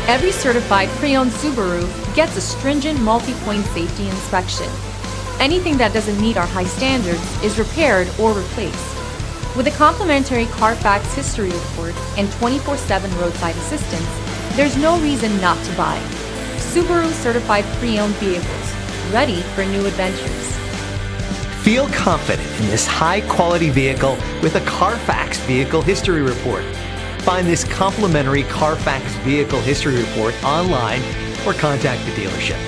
Every certified pre-owned Subaru gets a stringent multi-point safety inspection. Anything that doesn't meet our high standards is repaired or replaced. With a complimentary CarFax history report and 24/7 roadside assistance, there's no reason not to buy. Subaru Certified Pre-Owned Vehicles, ready for new adventures. Feel confident in this high-quality vehicle with a CarFax Vehicle History Report. Find this complimentary CarFax Vehicle History Report online or contact the dealership.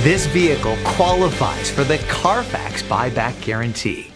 This vehicle qualifies for the CarFax buyback guarantee.